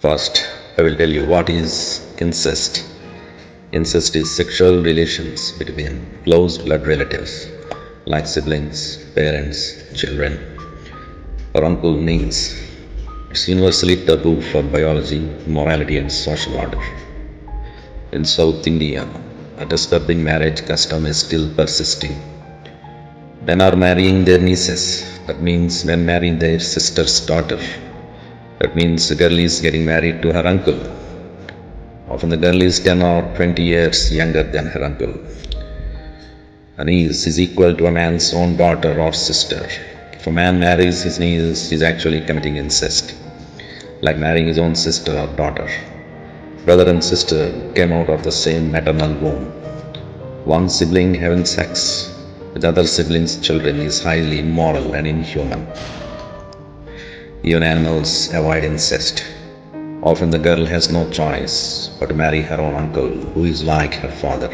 First, I will tell you what is incest. Incest is sexual relations between close blood relatives like siblings, parents, children, or uncle niece. It's universally taboo for biology, morality, and social order. In South India, a disturbing marriage custom is still persisting. Men are marrying their nieces, that means men marrying their sister's daughter. That means the girl is getting married to her uncle. Often the girl is 10 or 20 years younger than her uncle. A niece is equal to a man's own daughter or sister. If a man marries his niece, he is actually committing incest, like marrying his own sister or daughter. Brother and sister came out of the same maternal womb. One sibling having sex with other sibling's children is highly immoral and inhuman. Even animals avoid incest. Often the girl has no choice but to marry her own uncle, who is like her father.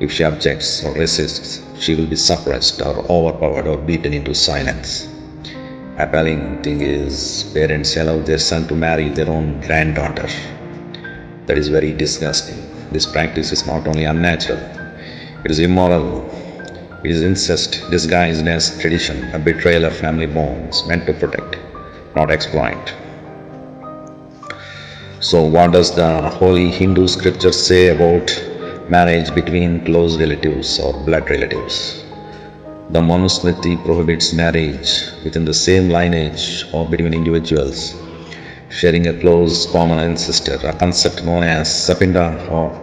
If she objects or resists, she will be suppressed or overpowered or beaten into silence. Appalling thing is, parents allow their son to marry their own granddaughter. That is very disgusting. This practice is not only unnatural, it is immoral. It is incest disguised as tradition, a betrayal of family bonds meant to protect, not exploit. So, what does the holy Hindu scripture say about marriage between close relatives or blood relatives? The Manusmriti prohibits marriage within the same lineage or between individuals sharing a close common ancestor, a concept known as Sapinda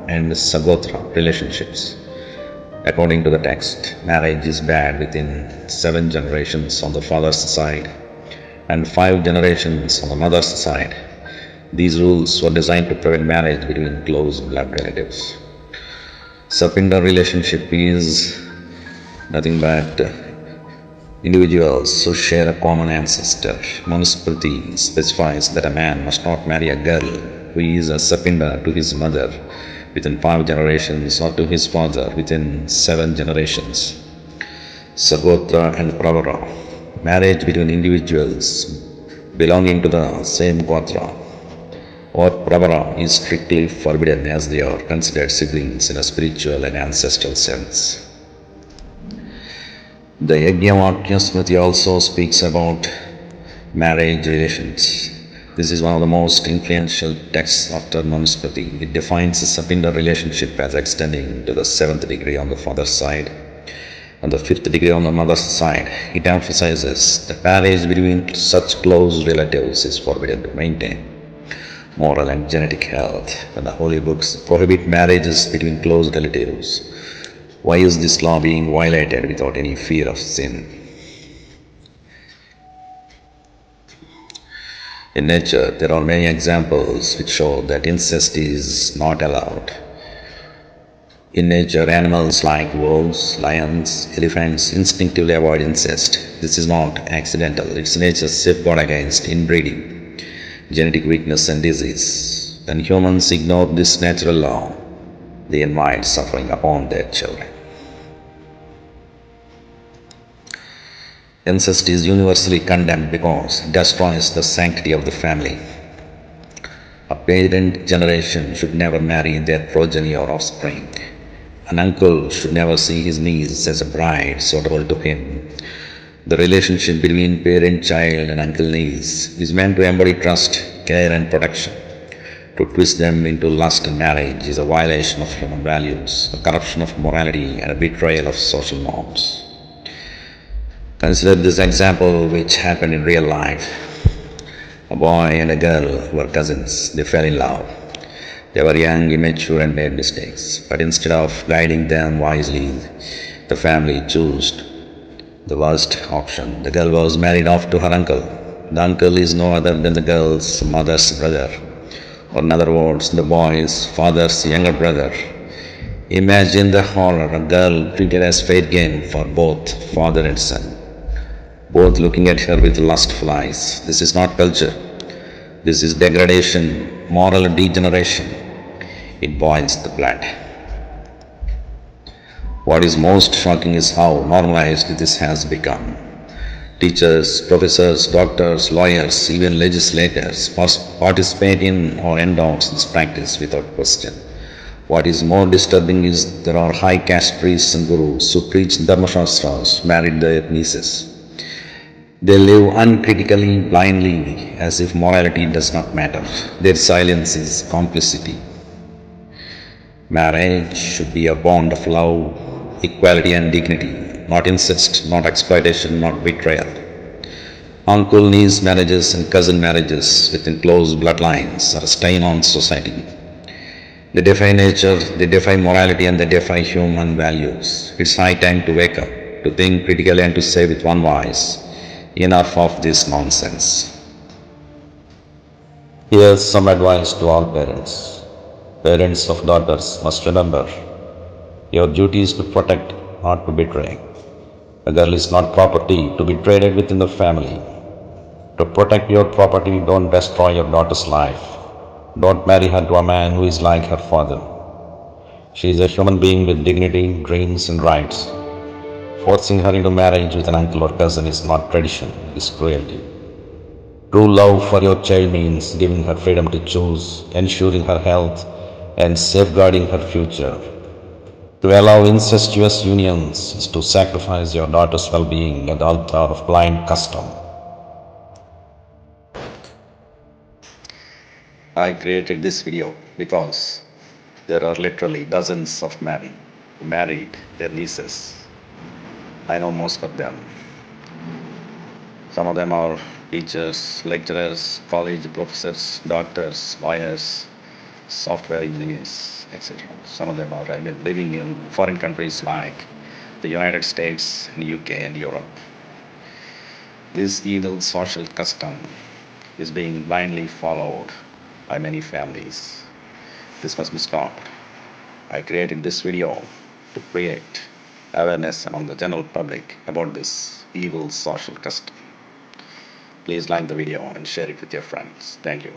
and Sagotra relationships. According to the text, marriage is bad within 7 generations on the father's side and 5 generations on the mother's side. These rules were designed to prevent marriage between close blood relatives. Sapinda relationship is nothing but individuals who share a common ancestor. Manusmriti specifies that a man must not marry a girl who is a Sapinda to his mother within 5 generations or to his father within 7 generations. Sagotra and Pravara, marriage between individuals belonging to the same Gotra or Pravara is strictly forbidden as they are considered siblings in a spiritual and ancestral sense. The Yajnavalkya Smriti also speaks about marriage relations. This is one of the most influential texts after Manusmriti. It defines the Sapinda relationship as extending to the 7th degree on the father's side and the 5th degree on the mother's side. It emphasizes that marriage between such close relatives is forbidden to maintain moral and genetic health. When the holy books prohibit marriages between close relatives, why is this law being violated without any fear of sin? In nature, there are many examples which show that incest is not allowed. In nature, animals like wolves, lions, elephants instinctively avoid incest. This is not accidental. It's nature's safeguard against inbreeding, genetic weakness and disease. When humans ignore this natural law, they invite suffering upon their children. Incest is universally condemned because it destroys the sanctity of the family. A parent generation should never marry their progeny or offspring. An uncle should never see his niece as a bride suitable to him. The relationship between parent, child, and uncle niece is meant to embody trust, care, and protection. To twist them into lust and marriage is a violation of human values, a corruption of morality, and a betrayal of social norms. Consider this example which happened in real life. A boy and a girl were cousins. They fell in love. They were young, immature, and made mistakes. But instead of guiding them wisely, the family chose the worst option. The girl was married off to her uncle. The uncle is no other than the girl's mother's brother, or in other words, the boy's father's younger brother. Imagine the horror, a girl treated as fair game for both father and son, both looking at her with lustful eyes. This is not culture. This is degradation, moral degeneration. It boils the blood. What is most shocking is how normalized this has become. Teachers, professors, doctors, lawyers, even legislators participate in or endorse this practice without question. What is more disturbing is there are high caste priests and gurus who preach dharmashastras, married their nieces. They live uncritically, blindly, as if morality does not matter. Their silence is complicity. Marriage should be a bond of love, equality, and dignity, not incest, not exploitation, not betrayal. Uncle niece marriages and cousin marriages within close bloodlines are a stain on society. They defy nature, they defy morality, and they defy human values. It's high time to wake up, to think critically, and to say with one voice, enough of this nonsense. Here's some advice to all parents. Parents of daughters must remember your duty is to protect, not to betray. A girl is not property to be traded within the family. To protect your property, don't destroy your daughter's life. Don't marry her to a man who is like her father. She is a human being with dignity, dreams, and rights. Forcing her into marriage with an uncle or cousin is not tradition, it is cruelty. True love for your child means giving her freedom to choose, ensuring her health, and safeguarding her future. To allow incestuous unions is to sacrifice your daughter's well-being at the altar of blind custom. I created this video because there are literally dozens of men who married their nieces. I know most of them. Some of them are teachers, lecturers, college professors, doctors, lawyers, software engineers, etc. Some of them are living in foreign countries like the United States, and UK, and Europe. This evil social custom is being blindly followed by many families. This must be stopped. I created this video to create awareness among the general public about this evil social custom. Please like the video and share it with your friends. Thank you.